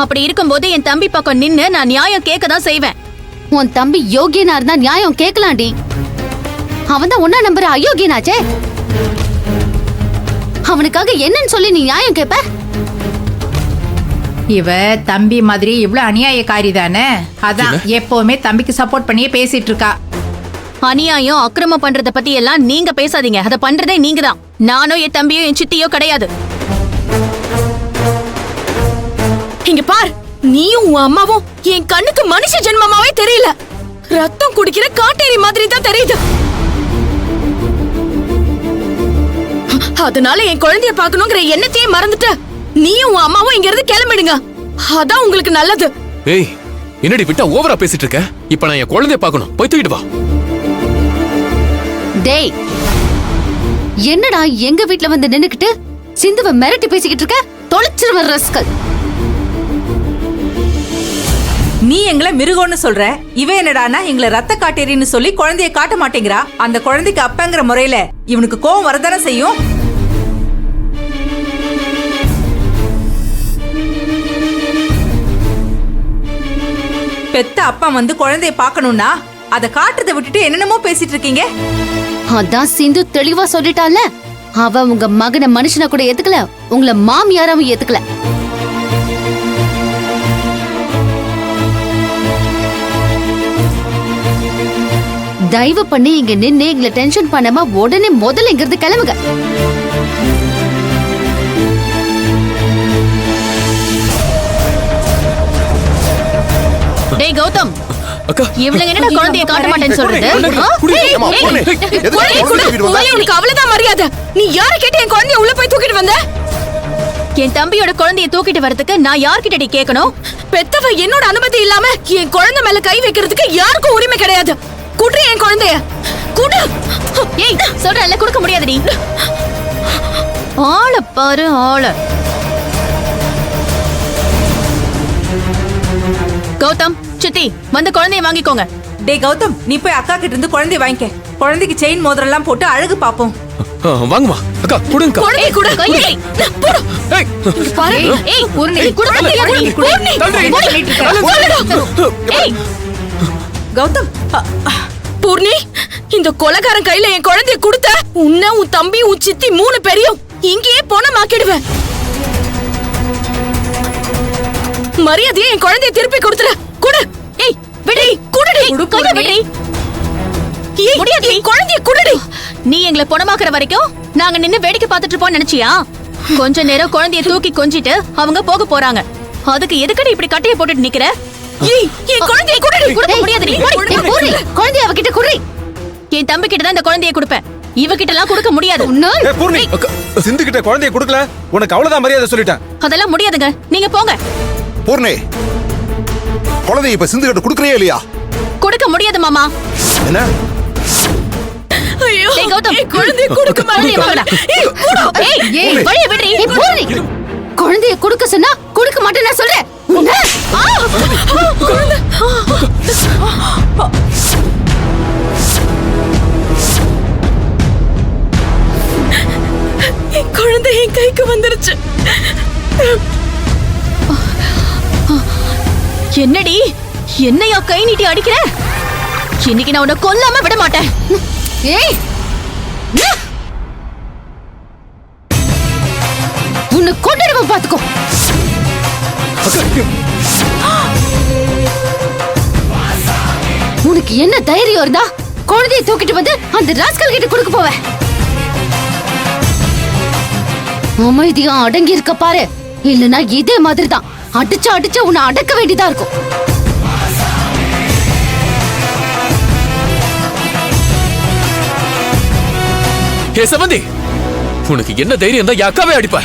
அப்படி இருக்கும்போது என் தம்பி பக்கம் நின்னு நான் நியாயம் கேட்க தான் செய்வேன். உன் தம்பி யோகியனா இருந்தா நியாயம் கேட்கலாண்டி. அவன் தான் ஒன்னா நம்புற அயோக்கியனாச்சே. அவனுக்காக என்னன்னு சொல்லி நீ நியாயம் கேப்ப? இவ தம்பி மாதிரி இவ்வளவு அநியாயக்காரி தானே, அதான் எப்பவுமே தம்பிக்கு சப்போர்ட் பண்ணியே பேசிட்டு இருக்கா. அநியாயம் அக்கிரமம் பண்றத பத்தி எல்லாம் நீங்க பேசாதீங்க. அத பண்றதே நீங்க தான். நானோ என் தம்பியோ என் சித்தியோ கிடையாது. இங்க பார், நீயும் உன் அம்மாவும் என் கண்ணுக்கு மனுஷ ஜென்மமாவே தெரியல. ரத்தம் குடிக்கிற காட்டேரி மாதிரி தான் தெரியுது. அதனால என் குழந்தைய பாக்கணுங்கிற எண்ணத்தையே மறந்துட்டு நீயும் உன் அம்மாவும் இங்க இருந்து கிளம்பிடுங்க. அதான் உங்களுக்கு நல்லது. ஏய், என்னடி விட்டா ஓவரா பேசிட்டு இருக்க? இப்ப நான் என் குழந்தைய பாக்கணும், போய் தூக்கிட்டு வா. டேய், என்னடா எங்க வீட்ல வந்து நின்னுக்கிட்டு சிந்துவ மிரட்டி பேசிக்கிட்டு இருக்க? தொலைச்சிருவ ரஸ்கல். நீ எங்களை மிருகம்னு சொல்ற, இவ என்னடானா எங்களை ரத்த காட்டேரின்னு சொல்லி குழந்தைய காட்ட மாட்டேங்கிறா. அந்த குழந்தைக்கு அப்பங்கிற முறையில இவனுக்கு கோவம் வரதானே செய்யும். பெத்த அப்பா வந்து குழந்தைய பாக்கணும்னா அதை காட்டுறதை விட்டுட்டு என்னென்னமோ பேசிட்டு இருக்கீங்க. அதான் சிந்து தெளிவா சொல்லிட்டால. அவ உங்க மகனை மனுஷனா கூட ஏத்துக்கல, உங்களை மாமியாராவும் ஏத்துக்கல. தயவு பண்ணி இங்க நின்னு எங்களை டென்ஷன் பண்ணாம உடனே முதல்ல இங்க இருந்து கிளம்புங்க. டேய் கௌதம், அக்கா, இவளுங்க என்னடா குழந்தைய காட்ட மாட்டேன்னு சொல்றது? உனக்கு அவ்வளவுதான் மரியாதை. நீ யார கேட்டு என் குழந்தைய உள்ள போய் தூக்கிட்டு வந்த? என் தம்பியோட குழந்தைய தூக்கிட்டு வரதுக்கு நான் யார்கிட்டடி கேட்கணும்? பெத்தவ என்னோட அனுமதி இல்லாம என் குழந்தை மேல கை வைக்கிறதுக்கு யாருக்கும் உரிமை கிடையாது. குடு என் குழந்தைய, குடு. ஏய், சொல்றல கொடுக்க முடியாதுடி. ஆள பாரு ஆள. கௌதம், சித்தி வந்து குழந்தைய வாங்கிக்கோங்க. டே கௌதம், நீ போய் அக்கா கிட்ட இருந்து குழந்தைய வாங்கிக்க. குழந்தைக்கு செயின் மோதிரம் எல்லாம் போட்டு அழகு பாப்போம். வாங்கம்மா. அக்கா குடுங்க. குழந்தைய குடு. கையை போடு. ஏய், பாரு. ஏய், பூர்ணி குடு. ஏய் கௌதம், பூர்ணி, இந்த கொலைகாரன் கையில என் குழந்தைய கொடுத்த உன்னை உன் தம்பி உன் சித்தி 3 பேரையும் இங்கேயே போனமாக்கிடுவேன். மரியாதையை என் குழந்தைய திருப்பி கொடுத்துரு. குடு. ஏய் விடு. குடுடி. கையை விடு. ஏய், முடியாதுடி. குழந்தைய குடுடி. நீ எங்களை பொணமாக்குற வரைக்கும் நாங்க நின்னு வேடிக்கை பார்த்துட்டு இருப்போம் நினைச்சியா? கொஞ்ச நேரம் குழந்தைய தூக்கி கொஞ்சிட்டு அவங்க போக போறாங்க. அதுக்கு எதுக்கடி இப்படி கட்டைய போட்டுட்டு நிக்கிற? ஏய், என் குழந்தைய குடுடி. கொடுக்க முடியாதுடி. குழந்தைய அவகிட்ட குடி. என் தம்பி கிட்ட தான் இந்த குழந்தைய கொடுப்பேன். இவகிட்ட எல்லாம் கொடுக்க முடியாது. ஏய் பூர்ணி, சிந்து கிட்ட குழந்தைய கொடுக்கல, உனக்கு அவ்வளவுதான் மரியாதை சொல்லிட்டேன். அதெல்லாம் முடியாதுங்க, நீங்க போங்க. பூர்ணி, குழந்தைய இப்ப சிந்து கிட்ட கொடுக்கறியா இல்லையா? கொடுக்க முடியாது மாமா. என்ன? ஐயோ, டேய் கௌதம், என் குழந்தைய கொடுக்க குழந்தைய வாங்கடா. ஏய், குடு. ஏய், வழிய விடுறீ. ஏய், பூர்ணி, குழந்தைய கொடுக்க சொன்னா கொடுக்க மாட்டேன்னு நான் சொல்றேன். உன்னை- என் குழந்தை என் கைக்கு வந்துருச்சு. என்னடி என்னையா கை நீட்டி அடிக்கிற? இன்னைக்கு நான் உன்னை கொல்லாம விட மாட்டேன். ஏய், உன்னை கொண்டுடுவேன் பாத்துக்கோ. உனக்கு என்ன தைரியம் இருந்தா குழந்தையை தூக்கிட்டு வந்து அந்த ராஸ்கல் கிட்ட கொடுக்க போவ? அமைதியா அடங்கி இருக்க பாரு, இல்லனா இதே மாதிரி தான் அடிச்சு உன்னை அடக்க வேண்டியதா இருக்கும். ஏ சம்பந்தி, உனக்கு என்ன தைரியம் தான் அக்காவே அடிப்ப?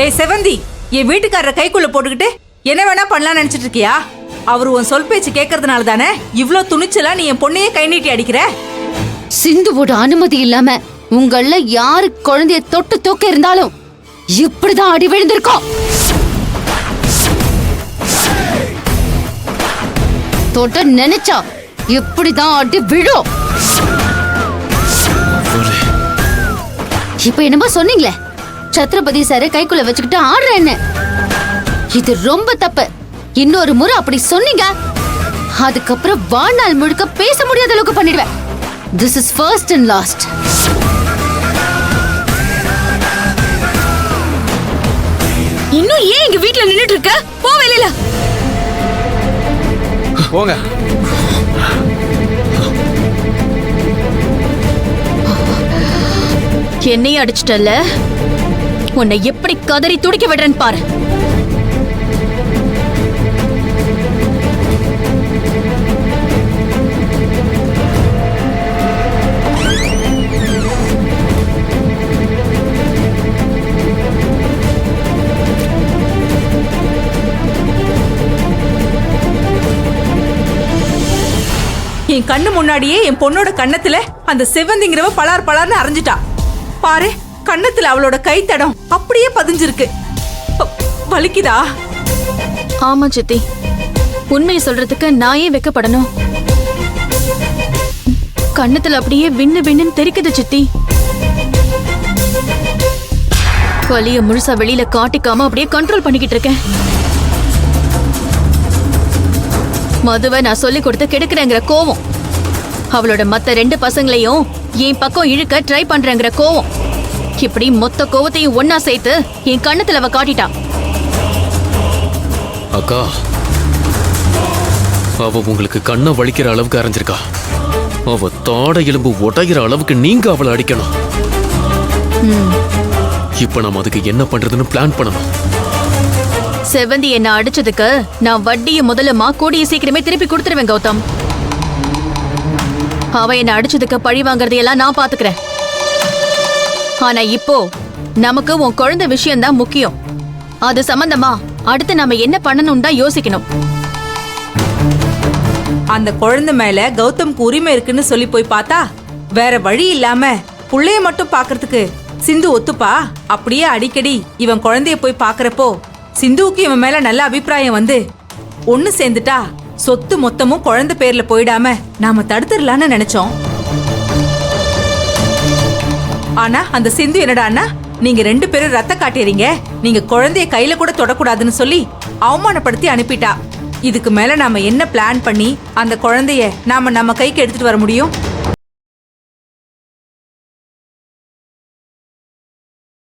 ஏய் செவந்தி, என் வீட்டுக்காரரை கைக்குள்ள போட்டுக்கிட்டு என்ன வேணா பண்ணலாம் நினைச்சிட்டு இருக்கியா? அவரு உன் சொல் பேச்சு கேட்கறதுனால தானே இவ்ளோ துணிச்சலா நீ என் பொண்ணையே கை நீட்டி அடிக்கிற. சிந்துவோட அனுமதி இல்லாம உங்கள யாரு குழந்தைய தொட்டு தூக்க இருந்தாலும் இப்படிதான் அடி விழுந்திருக்கோம். தொட்ட நினைச்சா இப்படிதான் அடி விழும். இப்ப என்னமோ சொன்னீங்களே, சத்ரபதி சார கைக்குள்ள வச்சுக்கிட்டு ஆடுற என்ன? இது ரொம்ப தப்பு. இன்னொரு முறை அப்படி சொன்னீங்க, அதுக்கப்புறம் வாழ்நாள் முழுக்க பேச முடியாத அளவுக்கு பண்ணிடுவேன். This is first and last. இன்னும் ஏன் எங்க வீட்ல நின்னுட்டு இருக்க? போ வெளியில. போங்க. என்னையும் அடிச்சிட்டல்ல, உன்னை எப்படி கதறி துடிக்க விடுறேன்னு பாரு. என் கண்ணு முன்னாடியே என் பொண்ணோட கண்ணத்துல அந்த செவந்திங்கிறவ பலார் பலார்னு அரைஞ்சிட்டா. பாரு, கண்ணத்துல அவளோட கைத்தடம் அப்படியே பதிஞ்சிருக்கு. வலிக்குதா? ஆமா சித்தி, உண்மையை சொல்றதுக்கு நான் ஏன் வெக்கப்படணும்? கண்ணத்துல அப்படியே விண்ணு விண்ணுன்னு தெரிக்குது சித்தி. வலிய முழுசா வெளியில காட்டிக்காம அப்படியே கண்ட்ரோல் பண்ணிக்கிட்டு இருக்கேன். மதுவை நான் சொல்லி கொடுத்து கெடுக்கிறேங்கிற கோவம், அவளோட மத்த 2 பசங்களையும் என் பக்கம் இழுக்க ட்ரை பண்றேங்கிற கோவம், இப்படி மொத்த கோவத்தையும் ஒன்னா சேர்த்து என் கண்ணத்துல அவ காட்டிட்டா. அக்கா, அவ உங்களுக்கு கண்ணை வலிக்கிற அளவுக்கு அரைஞ்சிருக்கா. அவ தாட எலும்பு உடைகிற அளவுக்கு நீங்க அவளை அடிக்கணும். இப்ப நம்ம அதுக்கு என்ன பண்றதுன்னு பிளான் பண்ணணும். செவந்தி என்ன அடிச்சதுக்கு நான் வட்டிய முதலுமா கூடிய சீக்கிரமே திருப்பி கொடுத்துருவேன் கௌதம். அவ என்ன அடிச்சதுக்கு பழி வாங்குறதையெல்லாம் நான் பாத்துக்கிறேன். ஆனா இப்போ நமக்கு உன் குழந்தை விஷயம்தான் முக்கியம். அது சம்பந்தமா அடுத்து நாம என்ன பண்ணணும் தான் யோசிக்கணும். அந்த குழந்தை மேல கௌதம்க்கு உரிமை இருக்குன்னு சொல்லி போய் பார்த்தா வேற வழி இல்லாம புள்ளைய மட்டும் பாக்குறதுக்கு சிந்து ஒத்துப்பா? அப்படியே அடிக்கடி இவன் குழந்தைய போய் பாக்குறப்போ சிந்துவுக்கு இவன் மேல நல்ல அபிப்பிராயம் வந்து ஒண்ணு சேர்ந்துட்டா சொத்து மொத்தமும் குழந்தை பேர்ல போயிடாம நாம தடுத்துடலான்னு நினைச்சோம். ஆனா அந்த சிந்து என்னடான்னா, நீங்க 2 பேரும் ரத்த காட்டுறீங்க, நீங்க குழந்தைய கையில கூட தொடக்கூடாதுன்னு சொல்லி அவமானப்படுத்தி அனுப்பிட்டா. இதுக்கு மேல நாம என்ன பிளான் பண்ணி அந்த குழந்தைய நாம நம்ம கைக்கு எடுத்துட்டு வர முடியும்?